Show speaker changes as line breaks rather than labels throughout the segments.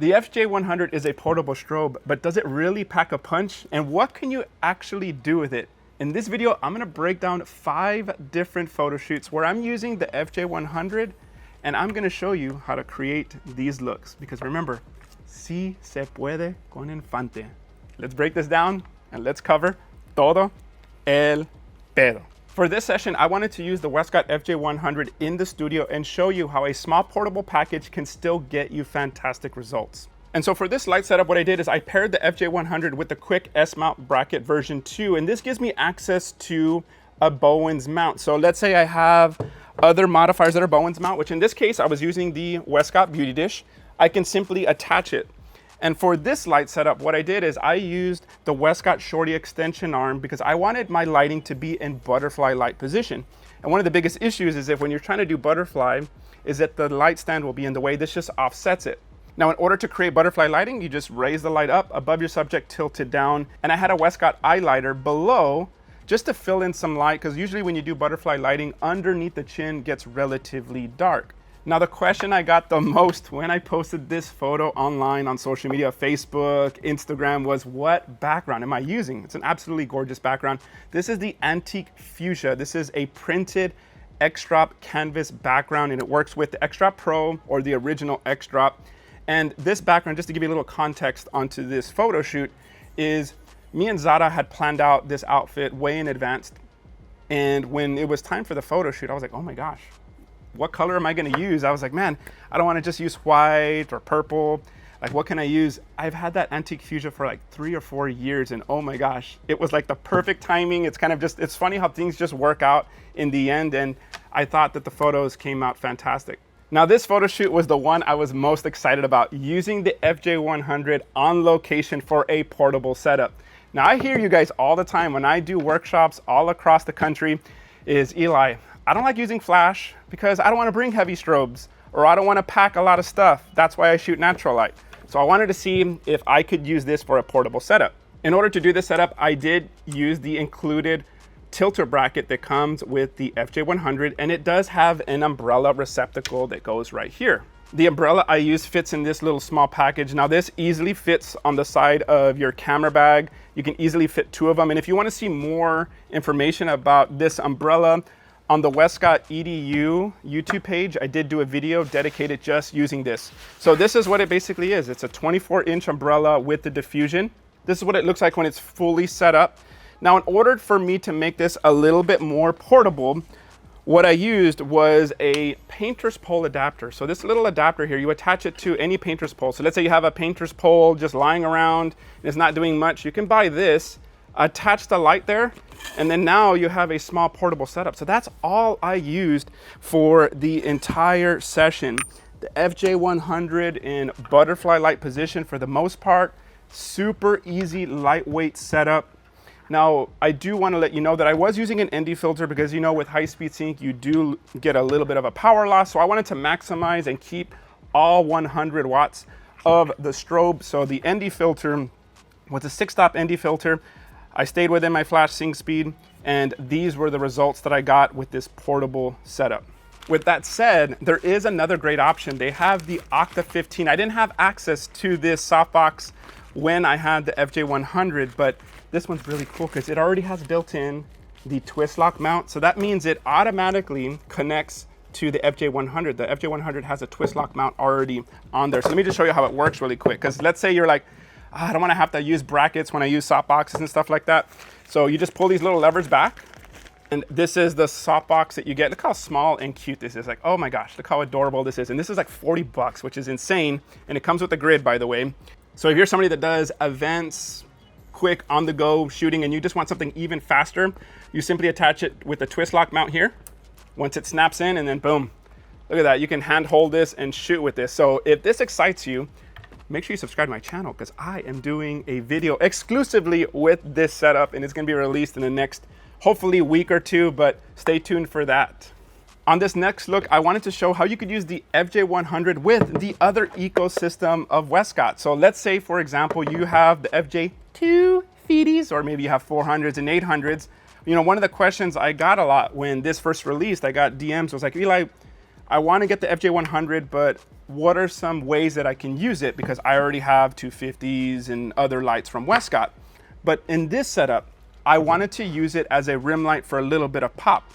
The FJ100 is a portable strobe, but does it really pack a punch? And what can you actually do with it? In this video, I'm gonna break down 5 different photo shoots where I'm using the FJ100, and I'm gonna show you how to create these looks. Because remember, si se puede con infante. Let's break this down and let's cover todo el pedo. For this session, I wanted to use the Westcott FJ100 in the studio and show you how a small portable package can still get you fantastic results. And so for this light setup, what I did is I paired the FJ100 with the quick S-mount bracket version 2, and this gives me access to a Bowens mount. So let's say I have other modifiers that are Bowens mount, which in this case, I was using the Westcott Beauty Dish. I can simply attach it. And for this light setup, what I did is I used the Westcott Shorty extension arm because I wanted my lighting to be in butterfly light position. And one of the biggest issues is if when you're trying to do butterfly is that the light stand will be in the way. This just offsets it. Now, in order to create butterfly lighting, you just raise the light up above your subject, tilted down. And I had a Westcott eye lighter below just to fill in some light, because usually when you do butterfly lighting, underneath the chin gets relatively dark. Now, the question I got the most when I posted this photo online on social media, Facebook, Instagram, was what background am I using? It's an absolutely gorgeous background. This is the Antique Fuchsia. This is a printed X-Drop canvas background, and it works with the X-Drop Pro or the original X-Drop. And this background, just to give you a little context onto this photo shoot, is me and Zara had planned out this outfit way in advance. And when it was time for the photo shoot, I was like, oh my gosh, what color am I gonna use? I was like, man, I don't wanna just use white or purple. Like, what can I use? I've had that Antique Fuchsia for like 3 or 4 years, and oh my gosh, it was like the perfect timing. It's kind of just, it's funny how things just work out in the end, and I thought that the photos came out fantastic. Now, this photo shoot was the one I was most excited about, using the FJ100 on location for a portable setup. Now, I hear you guys all the time when I do workshops all across the country is, Eli, I don't like using flash because I don't want to bring heavy strobes, or I don't want to pack a lot of stuff. That's why I shoot natural light. So I wanted to see if I could use this for a portable setup. In order to do this setup, I did use the included tilter bracket that comes with the FJ100, and it does have an umbrella receptacle that goes right here. The umbrella I use fits in this little small package. Now, this easily fits on the side of your camera bag. You can easily fit 2 of them. And if you want to see more information about this umbrella, on the Westcott EDU YouTube page, I did do a video dedicated just using this. So this is what it basically is. It's a 24-inch umbrella with the diffusion. This is what it looks like when it's fully set up. Now, in order for me to make this a little bit more portable, what I used was a painter's pole adapter. So this little adapter here, you attach it to any painter's pole. So let's say you have a painter's pole just lying around and it's not doing much. You can buy this, attach the light there, and then now you have a small portable setup. So that's all I used for the entire session. The FJ100 in butterfly light position for the most part. Super easy, lightweight setup. Now, I do want to let you know that I was using an ND filter because, you know, with high-speed sync, you do get a little bit of a power loss. So I wanted to maximize and keep all 100 watts of the strobe. So the ND filter was a 6-stop ND filter. I stayed within my flash sync speed, and these were the results that I got with this portable setup. With that said, there is another great option. They have the Octa 15. I didn't have access to this softbox when I had the FJ100, but this one's really cool because it already has built in the twist lock mount. So that means it automatically connects to the FJ100. The FJ100 has a twist lock mount already on there. So let me just show you how it works really quick. Because let's say you're like, I don't want to have to use brackets when I use softboxes and stuff like that. So you just pull these little levers back, and this is the softbox that you get. Look how small and cute this is. Like, oh my gosh, look how adorable this is. And this is like 40 bucks, which is insane. And it comes with a grid, by the way. So if you're somebody that does events, quick on the go shooting, and you just want something even faster, you simply attach it with the twist lock mount here. Once it snaps in, and then boom, look at that. You can hand hold this and shoot with this. So if this excites you, make sure you subscribe to my channel because I am doing a video exclusively with this setup, and it's going to be released in the next, hopefully, week or 2, but stay tuned for that. On this next look, I wanted to show how you could use the FJ100 with the other ecosystem of Westcott. So let's say, for example, you have the FJ250s, or maybe you have 400s and 800s. You know, one of the questions I got a lot when this first released, I got DMs, was like, Eli, I want to get the FJ100, but what are some ways that I can use it, because I already have 250s and other lights from Westcott. But in this setup, I wanted to use it as a rim light for a little bit of pop.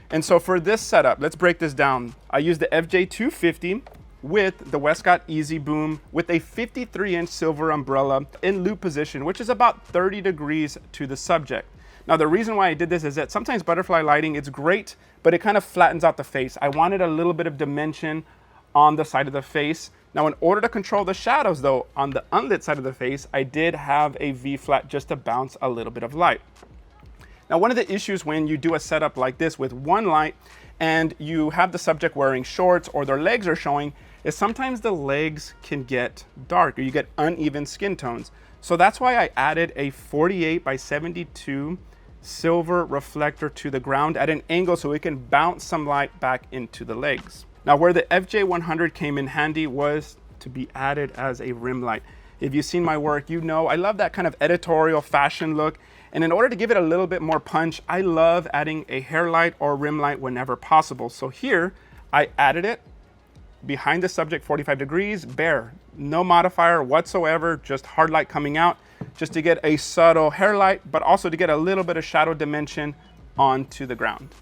And so for this setup, let's break this down. I used the FJ250 with the Westcott Easy Boom with a 53-inch silver umbrella in loop position, which is about 30 degrees to the subject. Now, the reason why I did this is that sometimes butterfly lighting, it's great, but it kind of flattens out the face. I wanted a little bit of dimension on the side of the face. Now, in order to control the shadows though, on the unlit side of the face, I did have a V-flat just to bounce a little bit of light. Now, one of the issues when you do a setup like this with one light and you have the subject wearing shorts or their legs are showing is sometimes the legs can get dark or you get uneven skin tones. So that's why I added a 48 by 72 silver reflector to the ground at an angle so it can bounce some light back into the legs. Now, where the FJ100 came in handy was to be added as a rim light. If you've seen my work, you know I love that kind of editorial fashion look. And in order to give it a little bit more punch, I love adding a hair light or rim light whenever possible. So here, I added it behind the subject 45 degrees, bare, no modifier whatsoever, just hard light coming out, just to get a subtle hair light, but also to get a little bit of shadow dimension onto the ground.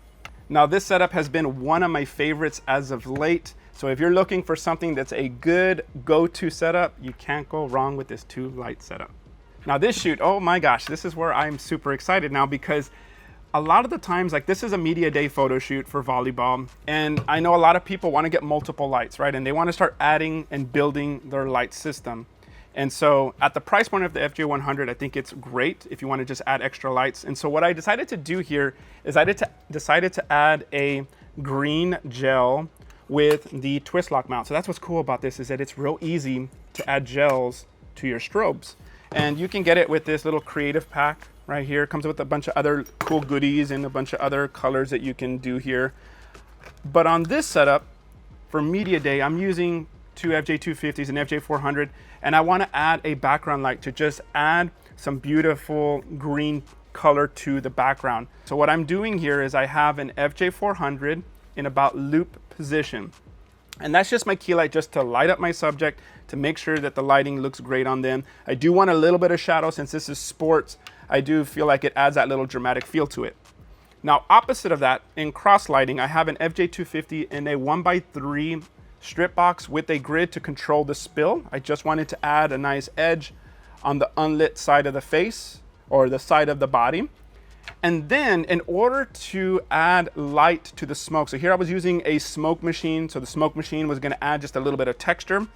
Now, this setup has been one of my favorites as of late. So if you're looking for something that's a good go-to setup, you can't go wrong with this 2-light setup. Now this shoot, oh my gosh, this is where I'm super excited now, because a lot of the times, like, this is a media day photo shoot for volleyball, and I know a lot of people want to get multiple lights, right? And they want to start adding and building their light system. And so at the price point of the FJ100, I think it's great if you want to just add extra lights. And so what I decided to do here is I decided to add a green gel with the twist lock mount. So that's what's cool about this, is that it's real easy to add gels to your strobes. And you can get it with this little creative pack right here. It comes with a bunch of other cool goodies and a bunch of other colors that you can do here. But on this setup, for media day, I'm using two FJ250s and FJ400, and I want to add a background light to just add some beautiful green color to the background. So what I'm doing here is I have an FJ400 in about loop position. And that's just my key light, just to light up my subject, to make sure that the lighting looks great on them. I do want a little bit of shadow. Since this is sports, I do feel like it adds that little dramatic feel to it. Now, opposite of that, in cross lighting, I have an FJ250 in a 1x3 strip box with a grid to control the spill. I just wanted to add a nice edge on the unlit side of the face or the side of the body. And then in order to add light to the smoke, so here I was using a smoke machine, so the smoke machine was going to add just a little bit of texture.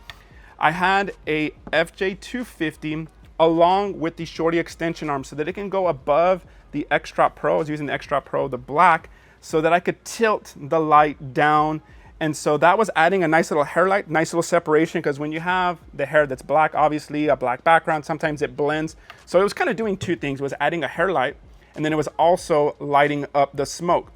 I had a FJ250 along with the shorty extension arm so that it can go above the X-Drop Pro. I was using the X-Drop Pro, the black, so that I could tilt the light down. And so that was adding a nice little hair light, nice little separation, because when you have the hair that's black, obviously a black background, sometimes it blends. So it was kind of doing two things. It was adding a hair light, and then it was also lighting up the smoke.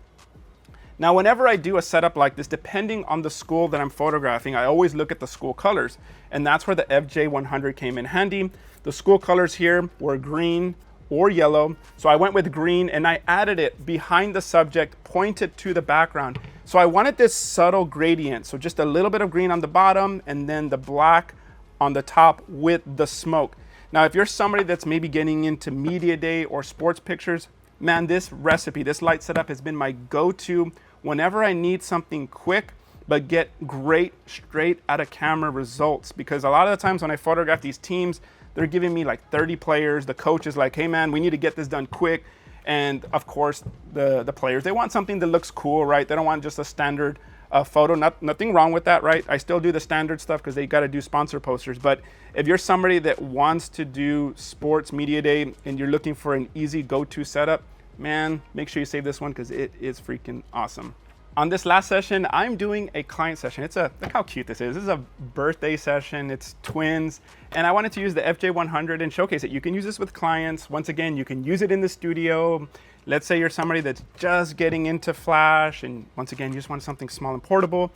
Now, whenever I do a setup like this, depending on the school that I'm photographing, I always look at the school colors, and that's where the FJ100 came in handy. The school colors here were green or yellow, so I went with green, and I added it behind the subject, pointed to the background. So I wanted this subtle gradient, so just a little bit of green on the bottom, and then the black on the top with the smoke. Now, if you're somebody that's maybe getting into media day or sports pictures, man, this recipe, this light setup has been my go-to whenever I need something quick, but get great straight out of camera results. Because a lot of the times when I photograph these teams, they're giving me like 30 players. The coach is like, hey man, we need to get this done quick. And of course, the players, they want something that looks cool, right? They don't want just a standard photo. Nothing wrong with that, right? I still do the standard stuff because they got to do sponsor posters. But if you're somebody that wants to do sports media day and you're looking for an easy go-to setup, man, make sure you save this one because it is freaking awesome. On this last session, I'm doing a client session. Look how cute this is. This is a birthday session. It's twins. And I wanted to use the FJ100 and showcase it. You can use this with clients. Once again, you can use it in the studio. Let's say you're somebody that's just getting into Flash. And once again, you just want something small and portable.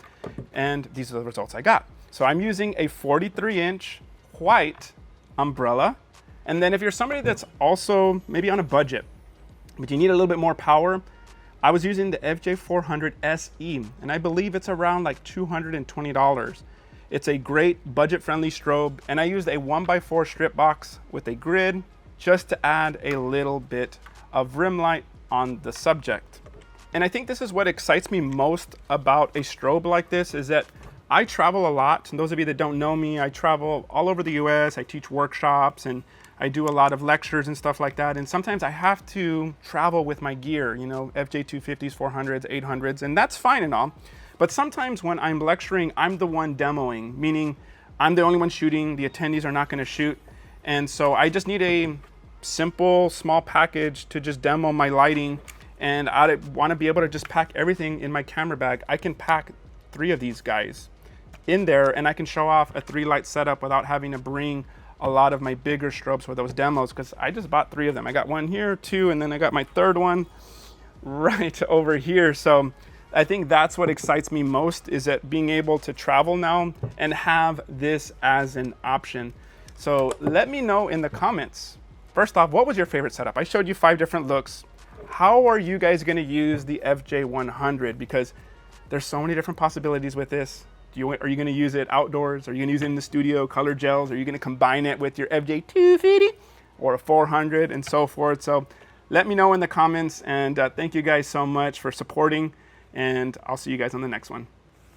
And these are the results I got. So I'm using a 43-inch white umbrella. And then if you're somebody that's also maybe on a budget, but you need a little bit more power, I was using the FJ400 SE, and I believe it's around like $220. It's a great budget-friendly strobe, and I used a 1x4 strip box with a grid just to add a little bit of rim light on the subject. And I think this is what excites me most about a strobe like this, is that I travel a lot. And those of you that don't know me, I travel all over the US. I teach workshops and I do a lot of lectures and stuff like that. And sometimes I have to travel with my gear, you know, FJ250s, 400s, 800s, and that's fine and all. But sometimes when I'm lecturing, I'm the one demoing, meaning I'm the only one shooting, the attendees are not gonna shoot. And so I just need a simple, small package to just demo my lighting. And I wanna be able to just pack everything in my camera bag. I can pack 3 of these guys in there and I can show off a 3-light setup without having to bring a lot of my bigger strobes for those demos, because I just bought 3 of them. I got 1 here, 2, and then I got my 3rd one right over here. So I think that's what excites me most, is that being able to travel now and have this as an option. So let me know in the comments. First off, what was your favorite setup? I showed you 5 different looks. How are you guys gonna use the FJ100? Because there's so many different possibilities with this. Are you gonna use it outdoors? Are you gonna use it in the studio, color gels? Are you gonna combine it with your FJ250 or a 400 and so forth? So let me know in the comments, and thank you guys so much for supporting, and I'll see you guys on the next one.